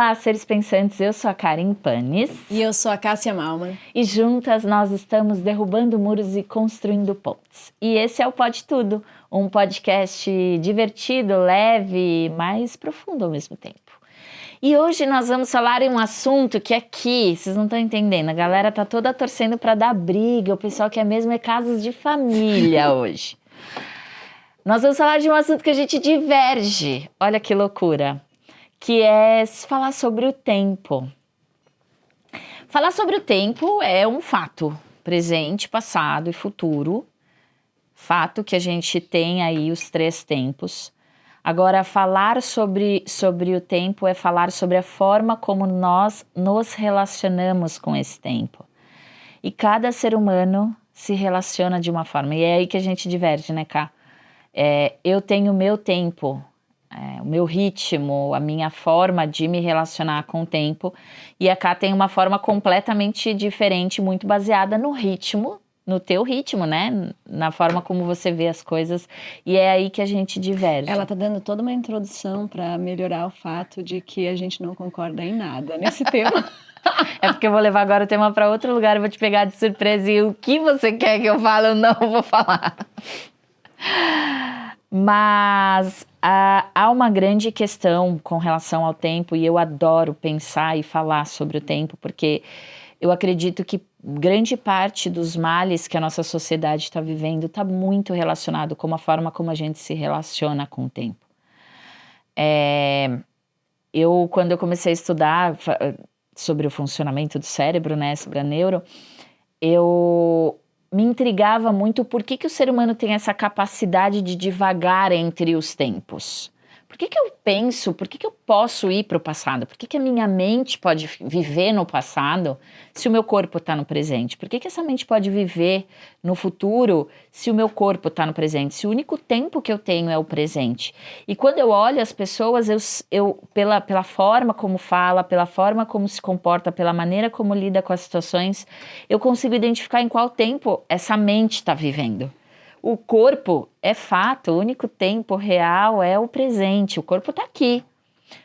Olá, seres pensantes, eu sou a Karen Panis. E eu sou a Cássia Malman. E juntas nós estamos derrubando muros e construindo pontes. E esse é o Pode Tudo, um podcast divertido, leve, mas profundo ao mesmo tempo. E hoje nós vamos falar em um assunto que aqui, vocês não estão entendendo, a galera tá toda torcendo para dar briga, o pessoal quer mesmo é casos de família hoje. Nós vamos falar de um assunto que a gente diverge, olha que loucura, que é falar sobre o tempo. Falar sobre o tempo é um fato, presente, passado e futuro. Fato que a gente tem aí os 3 tempos. Agora, falar sobre o tempo é falar sobre a forma como nós nos relacionamos com esse tempo. E cada ser humano se relaciona de uma forma. E é aí que a gente diverge, né, Ká? Eu tenho o meu tempo, o meu ritmo, a minha forma de me relacionar com o tempo. E a Ká tem uma forma completamente diferente, muito baseada no ritmo, no teu ritmo, né? Na forma como você vê as coisas. E é aí que a gente diverge. Ela tá dando toda uma introdução para melhorar o fato de que a gente não concorda em nada nesse tema. É porque eu vou levar agora o tema para outro lugar, eu vou te pegar de surpresa e o que você quer que eu fale, eu não vou falar. Mas há uma grande questão com relação ao tempo e eu adoro pensar e falar sobre o tempo, porque eu acredito que grande parte dos males que a nossa sociedade está vivendo está muito relacionado com a forma como a gente se relaciona com o tempo. Quando eu comecei a estudar sobre o funcionamento do cérebro, né, sobre a neuro, eu me intrigava muito por que o ser humano tem essa capacidade de divagar entre os tempos. Por que eu penso, por que eu posso ir para o passado? Por que a minha mente pode viver no passado se o meu corpo está no presente? Por que essa mente pode viver no futuro se o meu corpo está no presente? Se o único tempo que eu tenho é o presente. E quando eu olho as pessoas, pela forma como fala, pela forma como se comporta, pela maneira como lida com as situações, eu consigo identificar em qual tempo essa mente está vivendo. O corpo é fato, o único tempo real é o presente. O corpo está aqui,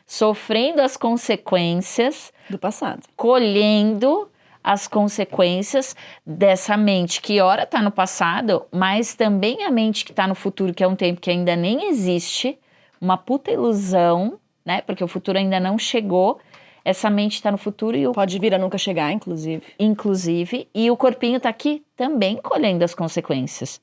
sofrendo as consequências do passado, colhendo as consequências dessa mente que ora está no passado, mas também a mente que está no futuro, que é um tempo que ainda nem existe, uma puta ilusão, né? Porque o futuro ainda não chegou. Essa mente está no futuro e pode vir a nunca chegar, inclusive. E o corpinho está aqui também colhendo as consequências.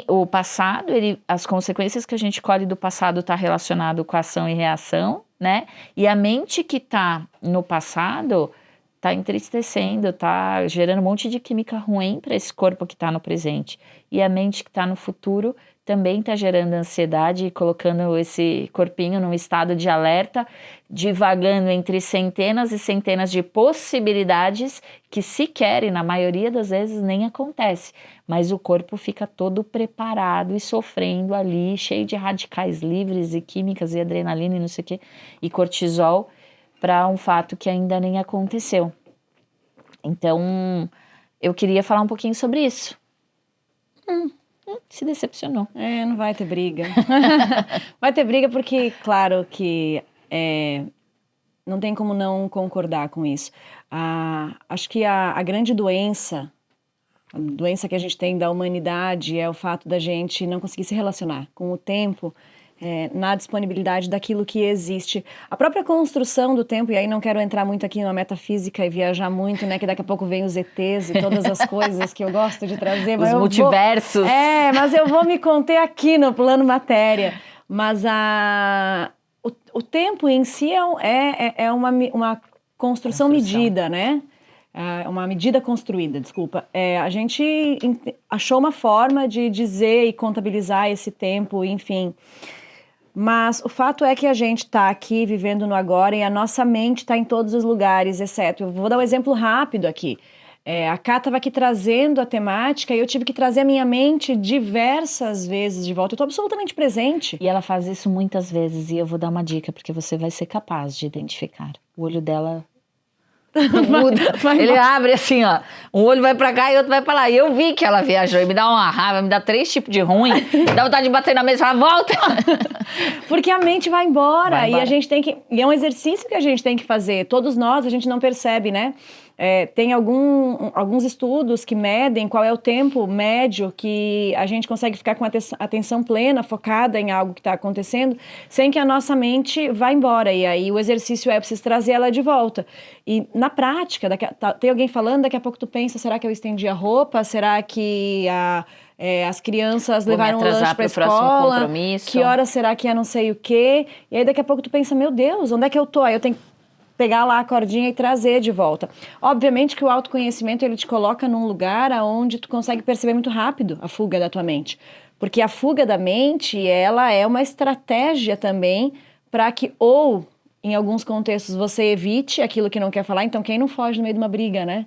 O passado, as consequências que a gente colhe do passado está relacionado com ação e reação, né? E a mente que está no passado está entristecendo, está gerando um monte de química ruim para esse corpo que está no presente. E a mente que está no futuro também está gerando ansiedade e colocando esse corpinho num estado de alerta, divagando entre centenas e centenas de possibilidades que sequer, e na maioria das vezes, nem acontece. Mas o corpo fica todo preparado e sofrendo ali, cheio de radicais livres e químicas e adrenalina e não sei o quê, e cortisol, para um fato que ainda nem aconteceu. Então, eu queria falar um pouquinho sobre isso. Se decepcionou. Não vai ter briga. Vai ter briga porque, claro que não tem como não concordar com isso. Acho que a grande doença, a doença que a gente tem da humanidade é o fato da gente não conseguir se relacionar com o tempo, na disponibilidade daquilo que existe. A própria construção do tempo, e aí não quero entrar muito aqui na metafísica e viajar muito, né, que daqui a pouco vem os ETs e todas as coisas que eu gosto de trazer. Os multiversos. Mas eu vou me conter aqui no plano matéria. Mas o tempo em si é uma construção medida, né? Uma medida construída, desculpa. A gente achou uma forma de dizer e contabilizar esse tempo, enfim. Mas o fato é que a gente está aqui vivendo no agora e a nossa mente está em todos os lugares, exceto... Eu vou dar um exemplo rápido aqui. A Ká estava aqui trazendo a temática e eu tive que trazer a minha mente diversas vezes de volta. Eu estou absolutamente presente. E ela faz isso muitas vezes e eu vou dar uma dica, porque você vai ser capaz de identificar. O olho dela Muda. Ele abre assim, ó. Um olho vai pra cá e outro vai pra lá. E eu vi que ela viajou. E me dá uma raiva, me dá 3 tipos de ruim. Dá vontade de bater na mesa e falar, volta! Porque a mente vai embora. E a gente tem que... E é um exercício que a gente tem que fazer. Todos nós, a gente não percebe, né? Tem alguns estudos que medem qual é o tempo médio que a gente consegue ficar com atenção plena, focada em algo que está acontecendo, sem que a nossa mente vá embora. E aí o exercício preciso trazer ela de volta. E na prática, tem alguém falando, daqui a pouco tu pensa, será que eu estendi a roupa? Será que as crianças levaram o lanche para a escola? Que hora será que é não sei o quê? E aí daqui a pouco tu pensa, meu Deus, onde é que eu tô? Aí eu tenho que pegar lá a cordinha e trazer de volta. Obviamente que o autoconhecimento, ele te coloca num lugar onde tu consegue perceber muito rápido a fuga da tua mente. Porque a fuga da mente, ela é uma estratégia também para que, ou, em alguns contextos, você evite aquilo que não quer falar. Então, quem não foge no meio de uma briga, né?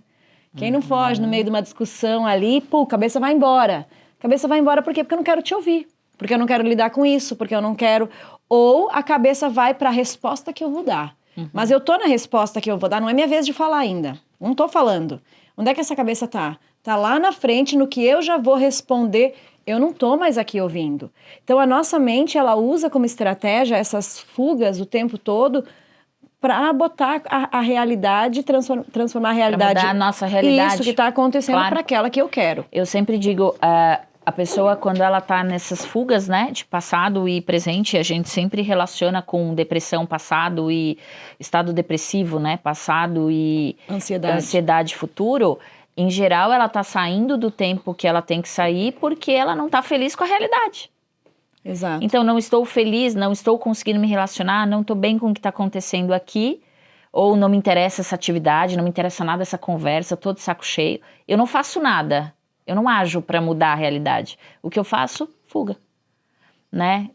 Quem não foge no meio de uma discussão ali, a cabeça vai embora. A cabeça vai embora por quê? Porque eu não quero te ouvir. Porque eu não quero lidar com isso, porque eu não quero... Ou a cabeça vai para a resposta que eu vou dar. Mas eu tô na resposta que eu vou dar, não é minha vez de falar ainda. Não tô falando. Onde é que essa cabeça tá? Tá lá na frente, no que eu já vou responder. Eu não tô mais aqui ouvindo. Então, a nossa mente, ela usa como estratégia essas fugas o tempo todo para botar a realidade, transformar a realidade. Pra mudar a nossa realidade. Isso que tá acontecendo para aquela que eu quero. Eu sempre digo... A pessoa, quando ela tá nessas fugas, né, de passado e presente, a gente sempre relaciona com depressão, passado e estado depressivo, né, passado e ansiedade futuro. Em geral, ela tá saindo do tempo que ela tem que sair porque ela não tá feliz com a realidade. Exato. Então, não estou feliz, não estou conseguindo me relacionar, não estou bem com o que está acontecendo aqui, ou não me interessa essa atividade, não me interessa nada essa conversa, tô de saco cheio. Eu não faço nada. Eu não ajo para mudar a realidade. O que eu faço? Fuga. Né?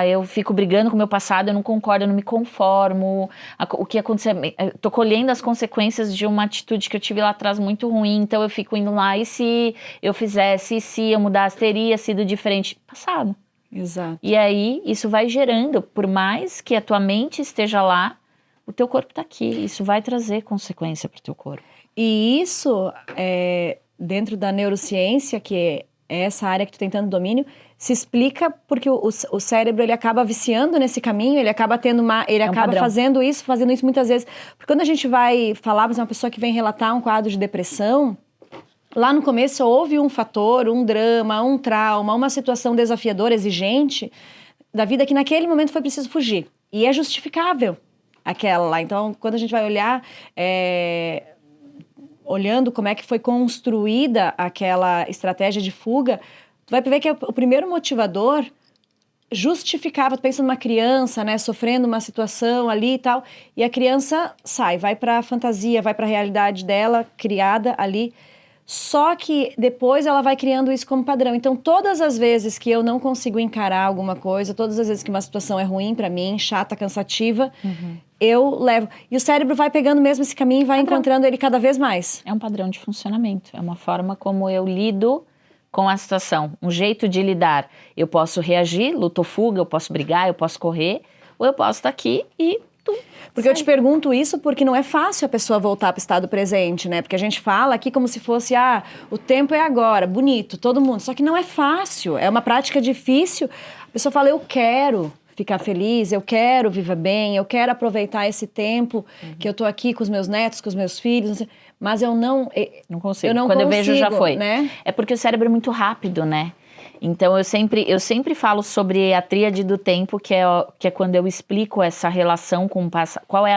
Eu fico brigando com o meu passado, eu não concordo, eu não me conformo. O que aconteceu? Tô colhendo as consequências de uma atitude que eu tive lá atrás muito ruim, então eu fico indo lá, e se eu fizesse, e se eu mudasse, teria sido diferente. Passado. Exato. E aí, isso vai gerando, por mais que a tua mente esteja lá, o teu corpo tá aqui. Isso vai trazer consequência pro teu corpo. E isso dentro da neurociência, que é essa área que tu tem tanto domínio, se explica porque o cérebro, ele acaba viciando nesse caminho, ele acaba tendo fazendo isso muitas vezes. Porque quando a gente vai falar para uma pessoa que vem relatar um quadro de depressão, lá no começo houve um fator, um drama, um trauma, uma situação desafiadora, exigente da vida que naquele momento foi preciso fugir. E é justificável aquela lá. Então, quando a gente vai olhar... olhando como é que foi construída aquela estratégia de fuga, tu vai ver que o primeiro motivador justificava, tu pensa numa criança, né, sofrendo uma situação ali e tal, e a criança sai, vai para a fantasia, vai para a realidade dela, criada ali, só que depois ela vai criando isso como padrão. Então, todas as vezes que eu não consigo encarar alguma coisa, todas as vezes que uma situação é ruim para mim, chata, cansativa, eu levo. E o cérebro vai pegando mesmo esse caminho e vai encontrando ele cada vez mais. É um padrão de funcionamento, é uma forma como eu lido com a situação, um jeito de lidar. Eu posso reagir, luta ou fuga, eu posso brigar, eu posso correr, ou eu posso estar aqui e... Porque eu te pergunto isso porque não é fácil a pessoa voltar para o estado presente, né? Porque a gente fala aqui como se fosse, o tempo é agora, bonito, todo mundo. Só que não é fácil, é uma prática difícil. A pessoa fala, eu quero ficar feliz, eu quero viver bem, eu quero aproveitar esse tempo que eu tô aqui com os meus netos, com os meus filhos, mas eu não consigo. Eu não Quando consigo, eu vejo, já foi. Né? É porque o cérebro é muito rápido, né? Então, eu sempre falo sobre a tríade do tempo, que é quando eu explico essa relação com o passado. Qual é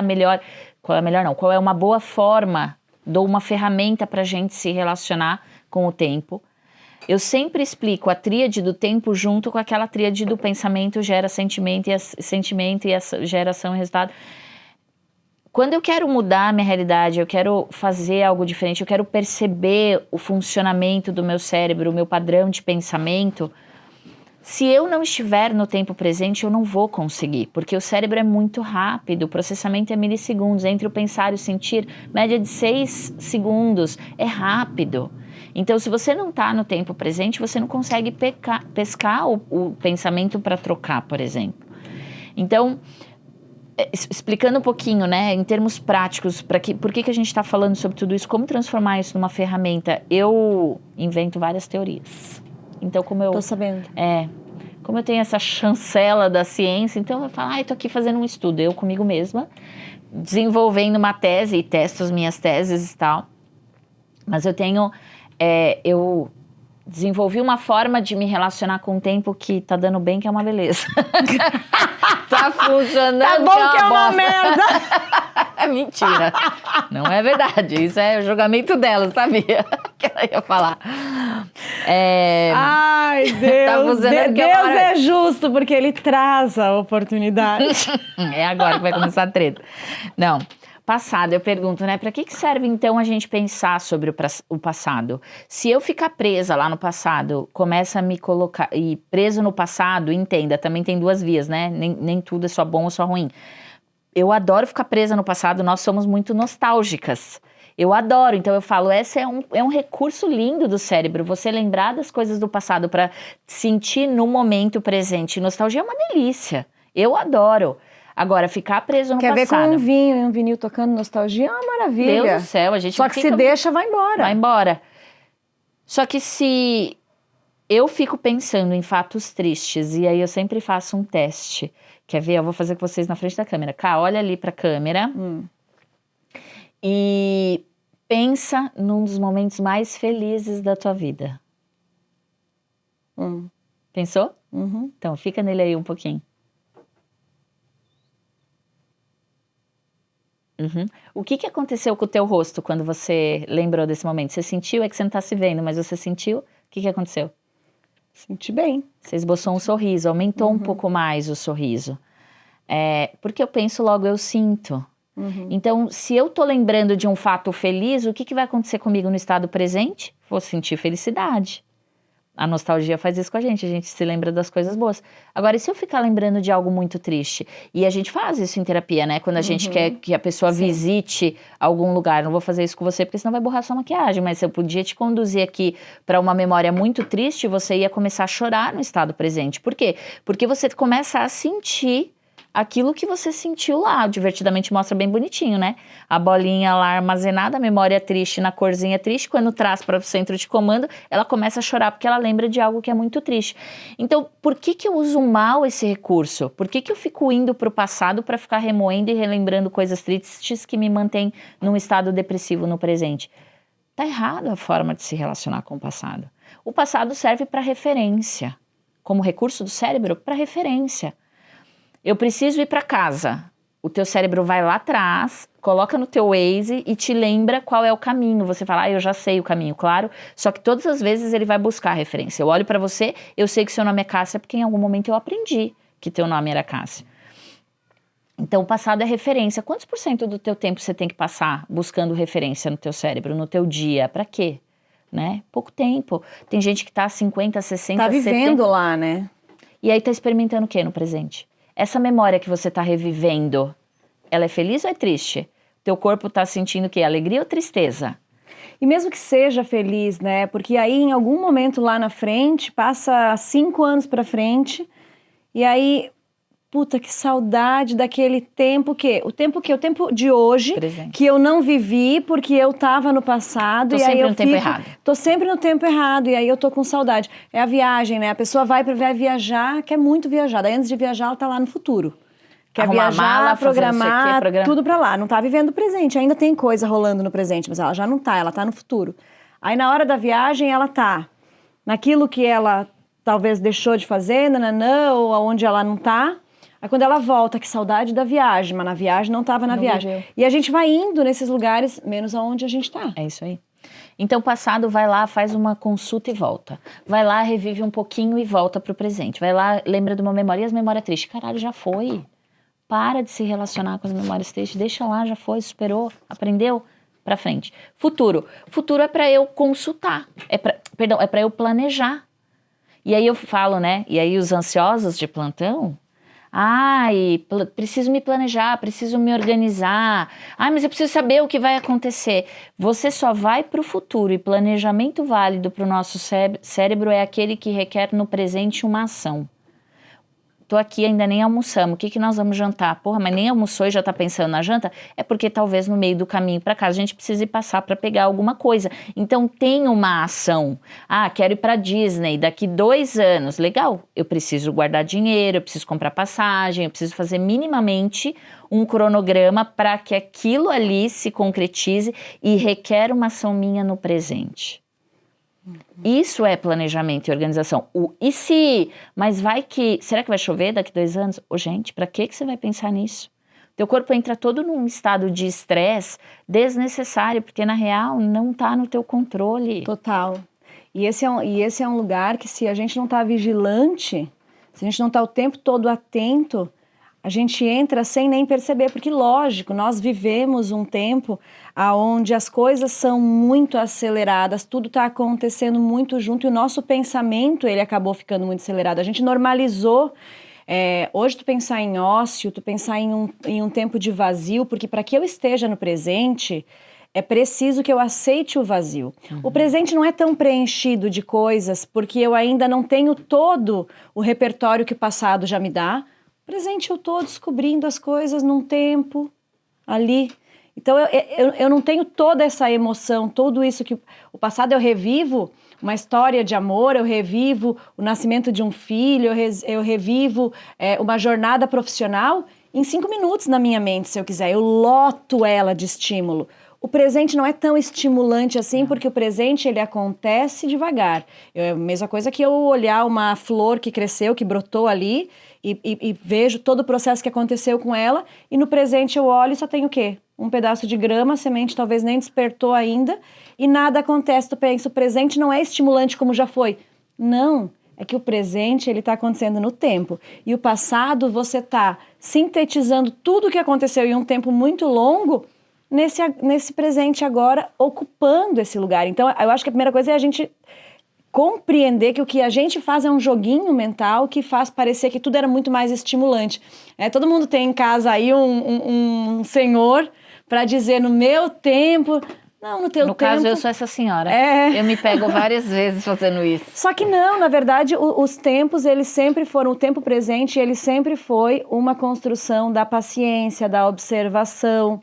uma boa forma, dou uma ferramenta para a gente se relacionar com o tempo. Eu sempre explico a tríade do tempo junto com aquela tríade do pensamento gera sentimento e essa geração e resultado. Quando eu quero mudar a minha realidade, eu quero fazer algo diferente, eu quero perceber o funcionamento do meu cérebro, o meu padrão de pensamento, se eu não estiver no tempo presente, eu não vou conseguir, porque o cérebro é muito rápido, o processamento é milissegundos, entre o pensar e o sentir, média de 6 segundos, é rápido. Então, se você não está no tempo presente, você não consegue pescar o pensamento para trocar, por exemplo. Então... explicando um pouquinho, né, em termos práticos, por que a gente está falando sobre tudo isso, como transformar isso numa ferramenta, eu invento várias teorias. Então, Tô sabendo. Como eu tenho essa chancela da ciência, então eu falo, eu tô aqui fazendo um estudo, eu comigo mesma, desenvolvendo uma tese e testo as minhas teses e tal. Mas eu desenvolvi uma forma de me relacionar com o tempo que tá dando bem, que é uma beleza. Tá funcionando. Tá bom que é uma merda. É mentira. Não é verdade. Isso é o julgamento dela, sabia? Que ela ia falar. Ai, Deus. Deus é justo, porque ele traz a oportunidade. É agora que vai começar a treta. Não. Passado, eu pergunto, né? Para que serve então a gente pensar sobre o passado? Se eu ficar presa lá no passado, começa a me colocar. E preso no passado, entenda, também tem duas vias, né? Nem tudo é só bom ou só ruim. Eu adoro ficar presa no passado, nós somos muito nostálgicas. Eu adoro, então eu falo, esse é um recurso lindo do cérebro, você lembrar das coisas do passado para sentir no momento presente. Nostalgia é uma delícia, eu adoro. Agora, ficar preso no passado... Quer ver com um vinho e um vinil tocando nostalgia é uma maravilha. Deus do céu, a gente só que se deixa, vai embora. Vai embora. Só que se eu fico pensando em fatos tristes, e aí eu sempre faço um teste. Quer ver? Eu vou fazer com vocês na frente da câmera. Cá, olha ali pra câmera. E pensa num dos momentos mais felizes da tua vida. Pensou? Uhum. Então, fica nele aí um pouquinho. O que aconteceu com o teu rosto quando você lembrou desse momento? Você sentiu? É que você não tá se vendo, mas você sentiu? O que aconteceu? Senti bem. Você esboçou um sorriso, aumentou um pouco mais o sorriso. Porque eu penso, logo eu sinto. Então, se eu tô lembrando de um fato feliz, o que vai acontecer comigo no estado presente? Vou sentir felicidade. A nostalgia faz isso com a gente se lembra das coisas boas. Agora, e se eu ficar lembrando de algo muito triste? E a gente faz isso em terapia, né? Quando a gente quer que a pessoa visite algum lugar. Não vou fazer isso com você, porque senão vai borrar sua maquiagem. Mas se eu podia te conduzir aqui para uma memória muito triste, você ia começar a chorar no estado presente. Por quê? Porque você começa a sentir aquilo que você sentiu lá. O Divertidamente mostra bem bonitinho, né? A bolinha lá armazenada, a memória triste na corzinha triste, quando traz para o centro de comando, ela começa a chorar porque ela lembra de algo que é muito triste. Então, por que eu uso mal esse recurso? Por que eu fico indo para o passado para ficar remoendo e relembrando coisas tristes que me mantêm num estado depressivo no presente? Tá errado a forma de se relacionar com o passado. O passado serve para referência. Como recurso do cérebro, para referência. Eu preciso ir para casa. O teu cérebro vai lá atrás, coloca no teu Waze e te lembra qual é o caminho. Você fala, eu já sei o caminho, claro. Só que todas as vezes ele vai buscar a referência. Eu olho para você, eu sei que seu nome é Cássia, porque em algum momento eu aprendi que teu nome era Cássia. Então, o passado é referência. Quantos % do teu tempo você tem que passar buscando referência no teu cérebro, no teu dia? Para quê? Né? Pouco tempo. Tem gente que tá 50, 60, 70... Tá vivendo lá, né? E aí tá experimentando o quê no presente? Essa memória que você está revivendo, ela é feliz ou é triste? Teu corpo está sentindo o quê? Alegria ou tristeza? E mesmo que seja feliz, né? Porque aí em algum momento lá na frente, passa 5 anos para frente, e aí, puta, que saudade daquele tempo que... O tempo de hoje, presente, que eu não vivi porque eu tava no passado. Tô sempre no tempo errado. Tô sempre no tempo errado, e aí eu tô com saudade. É a viagem, né? A pessoa vai viajar, quer muito viajar. Daí antes de viajar, ela tá lá no futuro. Quer arrumar viajar, mala, programar, tudo pra lá. Não tá vivendo o presente. Ainda tem coisa rolando no presente, mas ela já não tá, ela tá no futuro. Aí na hora da viagem, ela tá naquilo que ela talvez deixou de fazer, ou aonde ela não tá. Aí quando ela volta, que saudade da viagem, mas na viagem não estava na viagem. Viveu. E a gente vai indo nesses lugares, menos aonde a gente está. É isso aí. Então o passado vai lá, faz uma consulta e volta. Vai lá, revive um pouquinho e volta pro presente. Vai lá, lembra de uma memória, e as memórias tristes. Caralho, já foi. Para de se relacionar com as memórias tristes, deixa lá, já foi, superou, aprendeu, pra frente. Futuro. Futuro é para eu consultar, é para eu planejar. E aí eu falo, né, e aí os ansiosos de plantão... preciso me planejar, preciso me organizar. Mas eu preciso saber o que vai acontecer. Você só vai para o futuro, e planejamento válido para o nosso cérebro é aquele que requer no presente uma ação. tô aqui, ainda nem almoçamos, o que nós vamos jantar? Porra, mas nem almoçou e já tá pensando na janta? É porque talvez no meio do caminho para casa a gente precise passar para pegar alguma coisa. Então tem uma ação. Quero ir para Disney daqui 2 anos. Legal, eu preciso guardar dinheiro, eu preciso comprar passagem, eu preciso fazer minimamente um cronograma para que aquilo ali se concretize e requer uma ação minha no presente. Isso é planejamento e organização. E se? Mas vai que... Será que vai chover daqui 2 anos? Gente, pra que você vai pensar nisso? Teu corpo entra todo num estado de estresse desnecessário, porque na real não tá no teu controle. Total. E esse é um lugar que, se a gente não tá vigilante, se a gente não tá o tempo todo atento, a gente entra sem nem perceber, porque lógico, nós vivemos um tempo onde as coisas são muito aceleradas, tudo está acontecendo muito junto e o nosso pensamento ele acabou ficando muito acelerado. A gente normalizou, hoje tu pensar em ócio, tu pensar em um tempo de vazio, porque para que eu esteja no presente, é preciso que eu aceite o vazio. O presente não é tão preenchido de coisas, porque eu ainda não tenho todo o repertório que o passado já me dá. Presente eu estou descobrindo as coisas num tempo ali. Então eu não tenho toda essa emoção, tudo isso que o passado eu revivo, uma história de amor, eu revivo o nascimento de um filho, eu revivo uma jornada profissional em 5 minutos na minha mente, se eu quiser. Eu loto ela de estímulo. O presente não é tão estimulante assim, porque o presente ele acontece devagar. É a mesma coisa que eu olhar uma flor que cresceu, que brotou ali, e vejo todo o processo que aconteceu com ela, e no presente eu olho e só tenho o quê? Um pedaço de grama, a semente talvez nem despertou ainda, e nada acontece. Tu pensa, o presente não é estimulante como já foi. Não, é que o presente ele está acontecendo no tempo. E o passado você está sintetizando tudo o que aconteceu em um tempo muito longo, nesse presente agora, ocupando esse lugar. Então, eu acho que a primeira coisa é a gente compreender que o que a gente faz é um joguinho mental que faz parecer que tudo era muito mais estimulante. Todo mundo tem em casa aí um senhor para dizer, no meu tempo... Não, no teu tempo... No caso, eu sou essa senhora. Eu me pego várias vezes fazendo isso. Só que não, na verdade, os tempos, eles sempre foram... O tempo presente, ele sempre foi uma construção da paciência, da observação,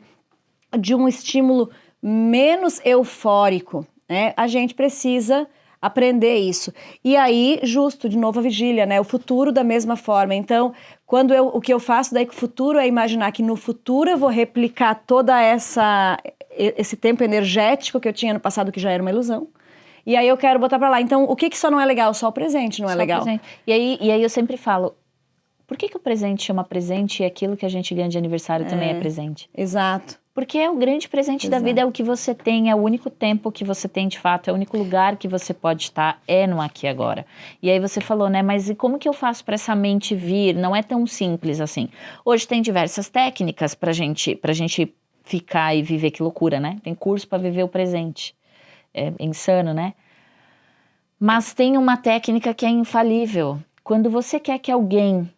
de um estímulo menos eufórico, né? A gente precisa aprender isso. E aí, justo, de novo a vigília, né? O futuro da mesma forma. Então, o que eu faço daí com o futuro é imaginar que no futuro eu vou replicar toda esse tempo energético que eu tinha no passado, que já era uma ilusão. E aí eu quero botar pra lá. Então, o que só não é legal? Só o presente não é legal. E aí eu sempre falo, por que o presente chama presente e aquilo que a gente ganha de aniversário também é presente? Exato. Porque é o grande presente da vida, é o que você tem, é o único tempo que você tem de fato, é o único lugar que você pode estar, é no aqui e agora. E aí você falou, né, mas e como que eu faço para essa mente vir? Não é tão simples assim. Hoje tem diversas técnicas pra gente ficar e viver, que loucura, né? Tem curso para viver o presente. É insano, né? Mas tem uma técnica que é infalível. Quando você quer que alguém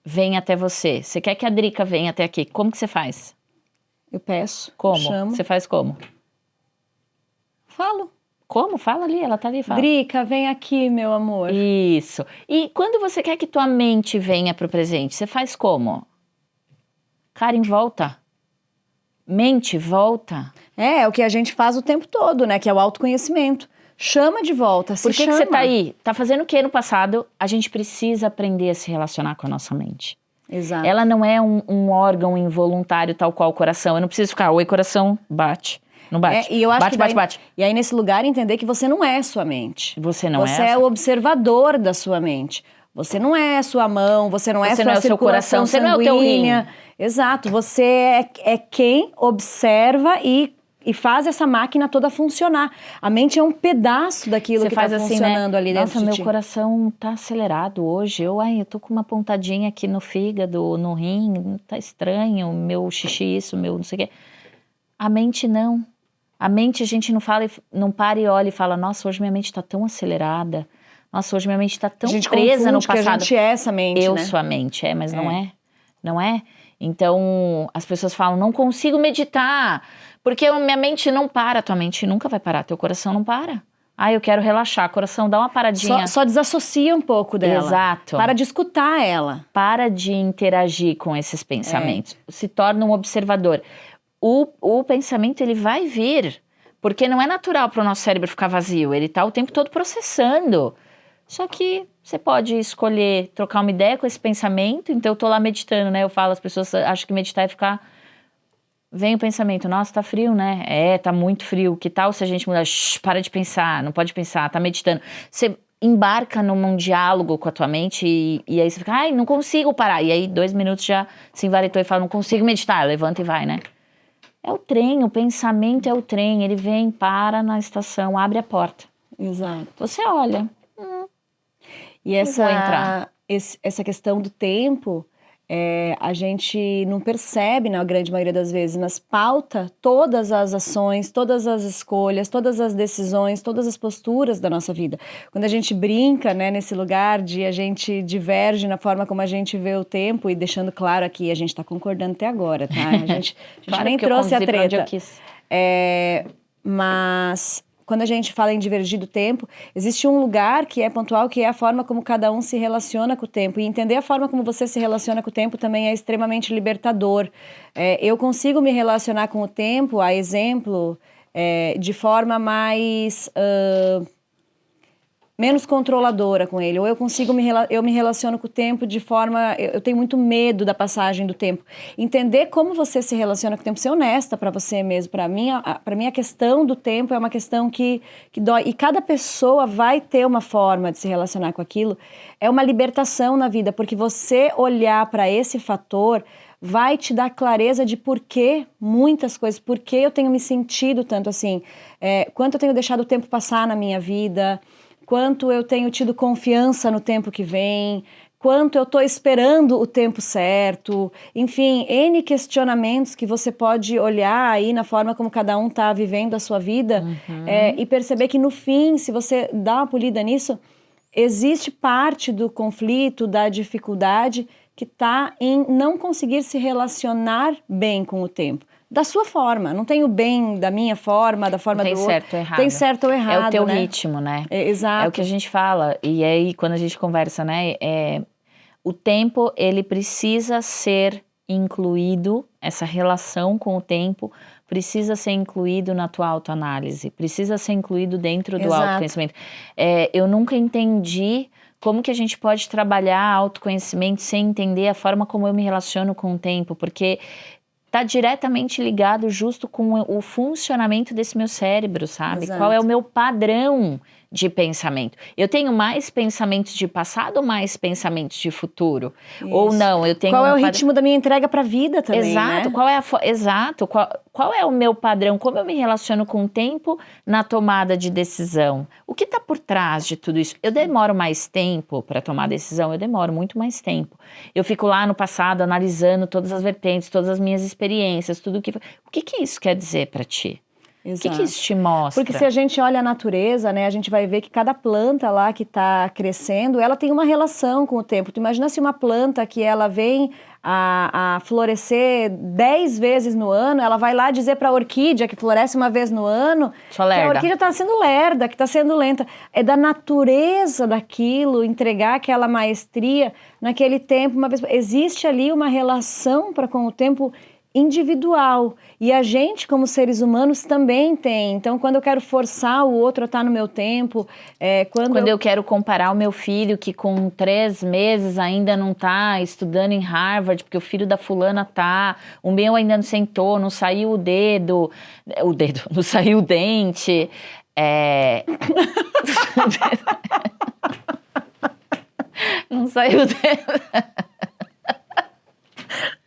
venha até você quer que a Drica venha até aqui, como que você faz? Eu peço. Como? Chamo. Você faz como? Falo. Como? Fala ali, ela tá ali, fala. Drica, vem aqui, meu amor. Isso. E quando você quer que tua mente venha pro presente, você faz como? Karen, volta. Mente, volta. É o que a gente faz o tempo todo, né? Que é o autoconhecimento. Chama de volta, Por que você tá aí? Tá fazendo o que no passado? A gente precisa aprender a se relacionar com a nossa mente. Exato. Ela não é um órgão involuntário tal qual o coração. Eu não preciso ficar, oi coração, bate. Não bate. E eu acho bate. E aí nesse lugar entender que você não é sua mente. Você não é. Você é o observador da sua mente. Você não é sua mão, você não é sua circulação, seu coração, você não é o teu rim. Exato, você é quem observa e faz essa máquina toda funcionar. A mente é um pedaço daquilo que está funcionando ali dentro de ti. Nossa, meu coração tá acelerado hoje. Eu tô com uma pontadinha aqui no fígado, no rim, tá estranho, meu xixi isso, meu não sei o quê. A mente não. A mente a gente não fala, não para e olha e fala, nossa, hoje minha mente tá tão acelerada. Nossa, hoje minha mente tá tão presa no passado. Que a gente é essa mente, Eu né? sou a mente, mas não é. Não é? Então, as pessoas falam, não consigo meditar, porque minha mente não para. Tua mente nunca vai parar, teu coração não para. eu quero relaxar, coração, dá uma paradinha. Só desassocia um pouco dela. Exato. Para de escutar ela. Para de interagir com esses pensamentos. Se torna um observador. O pensamento, ele vai vir, porque não é natural para o nosso cérebro ficar vazio. Ele está o tempo todo processando. Só que você pode escolher trocar uma ideia com esse pensamento. Então eu tô lá meditando, né? Eu falo, as pessoas acham que meditar é ficar... Vem o pensamento, nossa, tá frio, né? Tá muito frio. Que tal se a gente mudar? Para de pensar, não pode pensar, tá meditando. Você embarca num diálogo com a tua mente e aí você fica, não consigo parar. E aí 2 minutos já se envaretou e fala, não consigo meditar. Levanta e vai, né? É o trem, o pensamento é o trem. Ele vem, para na estação, abre a porta. Exato. Você olha... E essa questão do tempo, a gente não percebe na grande maioria das vezes, mas pauta todas as ações, todas as escolhas, todas as decisões, todas as posturas da nossa vida. Quando a gente brinca, né, nesse lugar de a gente diverge na forma como a gente vê o tempo, e deixando claro aqui, a gente está concordando até agora, tá? A gente claro, nem trouxe a treta. Mas... Quando a gente fala em divergir do tempo, existe um lugar que é pontual, que é a forma como cada um se relaciona com o tempo. E entender a forma como você se relaciona com o tempo também é extremamente libertador. Eu consigo me relacionar com o tempo, a exemplo, de forma mais... menos controladora com ele, ou eu me relaciono com o tempo de forma, eu tenho muito medo da passagem do tempo. Entender como você se relaciona com o tempo, ser honesta para você mesmo. Para mim a questão do tempo é uma questão que dói, e cada pessoa vai ter uma forma de se relacionar com aquilo. É uma libertação na vida, porque você olhar para esse fator vai te dar clareza de por que muitas coisas, por que eu tenho me sentido tanto assim, quanto eu tenho deixado o tempo passar na minha vida, quanto eu tenho tido confiança no tempo que vem, quanto eu estou esperando o tempo certo, enfim, N questionamentos que você pode olhar aí na forma como cada um está vivendo a sua vida, e perceber que no fim, se você dá uma polida nisso, existe parte do conflito, da dificuldade que está em não conseguir se relacionar bem com o tempo. Da sua forma, não tem o bem da minha forma, da forma do outro. Tem certo ou errado. Tem certo ou errado, é o teu né? ritmo, né? Exato. É o que a gente fala, e aí quando a gente conversa, né? O tempo, ele precisa ser incluído, essa relação com o tempo precisa ser incluído na tua autoanálise, precisa ser incluído dentro do autoconhecimento. Eu nunca entendi como que a gente pode trabalhar autoconhecimento sem entender a forma como eu me relaciono com o tempo, porque... está diretamente ligado justo com o funcionamento desse meu cérebro, sabe? Exato. Qual é o meu padrão de pensamento? Eu tenho mais pensamentos de passado ou mais pensamentos de futuro? Isso. Ou não, eu tenho... Qual é o ritmo da minha entrega para a vida também, Exato, né? Qual é o meu padrão? Como eu me relaciono com o tempo na tomada de decisão? O que está por trás de tudo isso? Eu demoro mais tempo para tomar decisão? Eu demoro muito mais tempo. Eu fico lá no passado analisando todas as vertentes, todas as minhas experiências, tudo que... O que isso quer dizer para ti? Exato. O que isso te mostra? Porque se a gente olha a natureza, né, a gente vai ver que cada planta lá que está crescendo, ela tem uma relação com o tempo. Tu imagina se uma planta que ela vem a florescer 10 vezes no ano, ela vai lá dizer para a orquídea que floresce uma vez no ano, que a orquídea está sendo lerda, que está sendo lenta. É da natureza daquilo entregar aquela maestria naquele tempo. Uma vez, existe ali uma relação com o tempo individual, e a gente como seres humanos também tem. Então quando eu quero forçar o outro a estar no meu tempo, quando eu quero comparar o meu filho que com 3 meses ainda não está estudando em Harvard, porque o filho da fulana tá, o meu ainda não sentou, não saiu não saiu o dente, não saiu o dedo.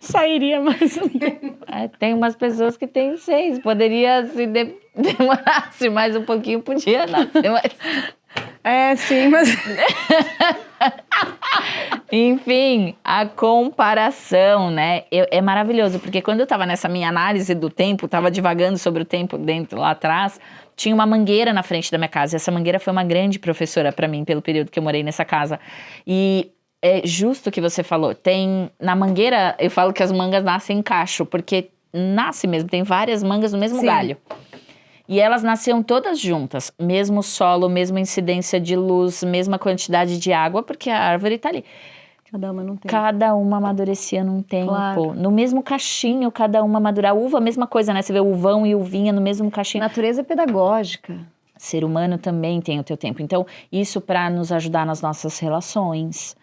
Sairia mais um tempo. Tem umas pessoas que têm 6. Poderia, se demorasse mais um pouquinho, podia nascer mais. Sim, mas... Enfim, a comparação, né? É maravilhoso, porque quando eu tava nessa minha análise do tempo, tava divagando sobre o tempo dentro lá atrás, tinha uma mangueira na frente da minha casa. E essa mangueira foi uma grande professora para mim, pelo período que eu morei nessa casa. E... é justo o que você falou, na mangueira, eu falo que as mangas nascem em cacho, porque nasce mesmo, tem várias mangas no mesmo galho. E elas nasciam todas juntas, mesmo solo, mesma incidência de luz, mesma quantidade de água, porque a árvore está ali. Cada uma num tempo. Cada uma amadurecia num tempo. Claro. No mesmo cachinho, cada uma amadurecia. A uva, a mesma coisa, né? Você vê uvão e uvinha no mesmo cachinho. Natureza é pedagógica. Ser humano também tem o teu tempo. Então, isso para nos ajudar nas nossas relações.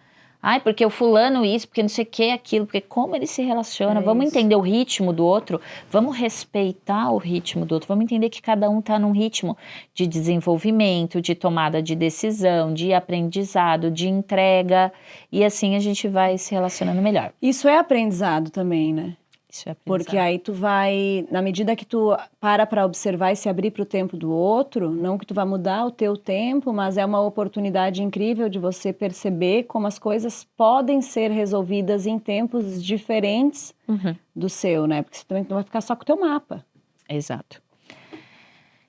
Ai, porque o fulano isso, porque não sei o que, aquilo, porque como ele se relaciona. Vamos entender o ritmo do outro, vamos respeitar o ritmo do outro, vamos entender que cada um está num ritmo de desenvolvimento, de tomada de decisão, de aprendizado, de entrega. E assim a gente vai se relacionando melhor. Isso é aprendizado também, né? Isso é aprendizado. Porque aí tu vai, na medida que tu para observar e se abrir para o tempo do outro, não que tu vá mudar o teu tempo, mas é uma oportunidade incrível de você perceber como as coisas podem ser resolvidas em tempos diferentes do seu, né? Porque você também não vai ficar só com o teu mapa. Exato.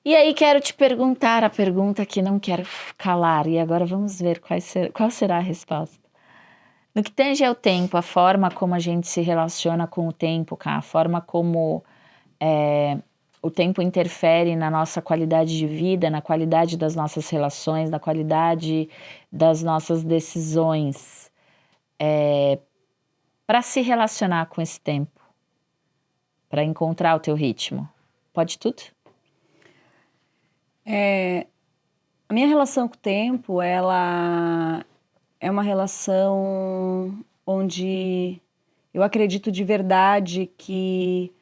E aí quero te perguntar a pergunta que não quero calar, e agora vamos ver qual será a resposta. No que tange ao tempo, a forma como a gente se relaciona com o tempo, a forma como o tempo interfere na nossa qualidade de vida, na qualidade das nossas relações, na qualidade das nossas decisões, para se relacionar com esse tempo, para encontrar o teu ritmo. Pode tudo? A minha relação com o tempo, ela é uma relação onde eu acredito de verdade que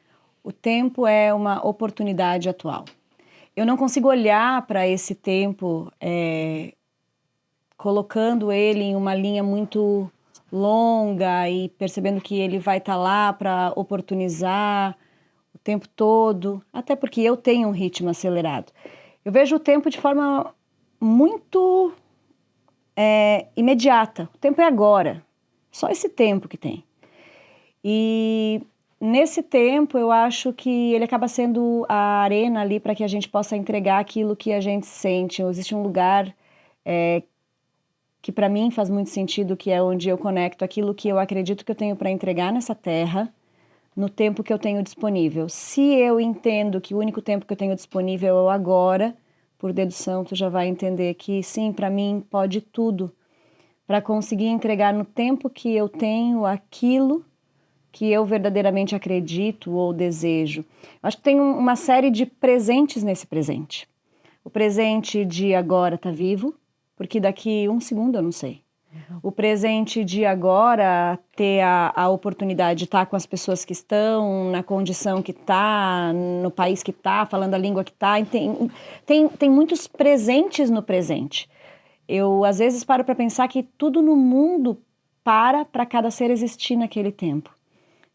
o tempo é uma oportunidade atual. Eu não consigo olhar para esse tempo colocando ele em uma linha muito longa e percebendo que ele vai estar lá para oportunizar o tempo todo, até porque eu tenho um ritmo acelerado. Eu vejo o tempo de forma muito imediata. O tempo é agora. Só esse tempo que tem. E nesse tempo eu acho que ele acaba sendo a arena ali para que a gente possa entregar aquilo que a gente sente. Existe um lugar que para mim faz muito sentido, que é onde eu conecto aquilo que eu acredito que eu tenho para entregar nessa terra, no tempo que eu tenho disponível. Se eu entendo que o único tempo que eu tenho disponível é o agora, por dedução, tu já vai entender que sim, para mim pode tudo, para conseguir entregar no tempo que eu tenho aquilo que eu verdadeiramente acredito ou desejo. Eu acho que tem uma série de presentes nesse presente. O presente de agora tá vivo, porque daqui 1 segundo eu não sei. O presente de agora, ter a oportunidade de estar com as pessoas que estão, na condição que está, no país que está, falando a língua que está. Tem muitos presentes no presente. Eu, às vezes, paro para pensar que tudo no mundo para cada ser existir naquele tempo.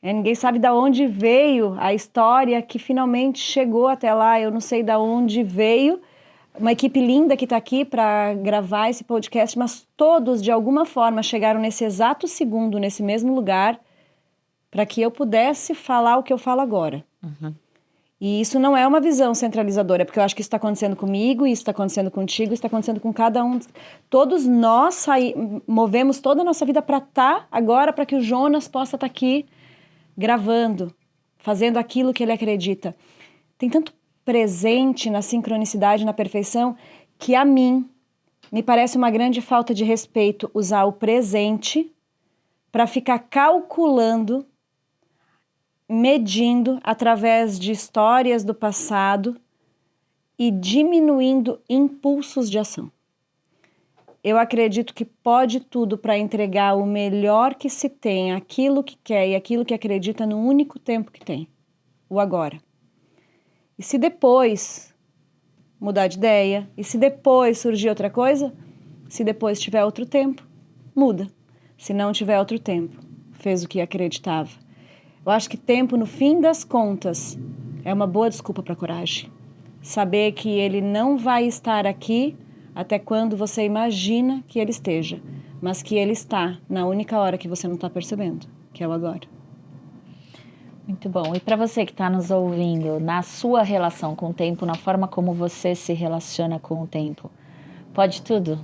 Ninguém sabe de onde veio a história que finalmente chegou até lá. Eu não sei de onde veio. Uma equipe linda que está aqui para gravar esse podcast, mas todos, de alguma forma, chegaram nesse exato segundo, nesse mesmo lugar, para que eu pudesse falar o que eu falo agora. E isso não é uma visão centralizadora, porque eu acho que isso está acontecendo comigo, isso está acontecendo contigo, isso está acontecendo com cada um. Todos nós movemos toda a nossa vida para estar agora, para que o Jonas possa estar aqui gravando, fazendo aquilo que ele acredita. Tem tanto presente na sincronicidade, na perfeição, que a mim me parece uma grande falta de respeito usar o presente para ficar calculando, medindo através de histórias do passado e diminuindo impulsos de ação. Eu acredito que pode tudo para entregar o melhor que se tem, aquilo que quer e aquilo que acredita no único tempo que tem, o agora. E se depois mudar de ideia, e se depois surgir outra coisa, se depois tiver outro tempo, muda. Se não tiver outro tempo, fez o que acreditava. Eu acho que tempo, no fim das contas, é uma boa desculpa para coragem. Saber que ele não vai estar aqui até quando você imagina que ele esteja, mas que ele está na única hora que você não está percebendo, que é o agora. Muito bom. E para você que está nos ouvindo, na sua relação com o tempo, na forma como você se relaciona com o tempo, pode tudo?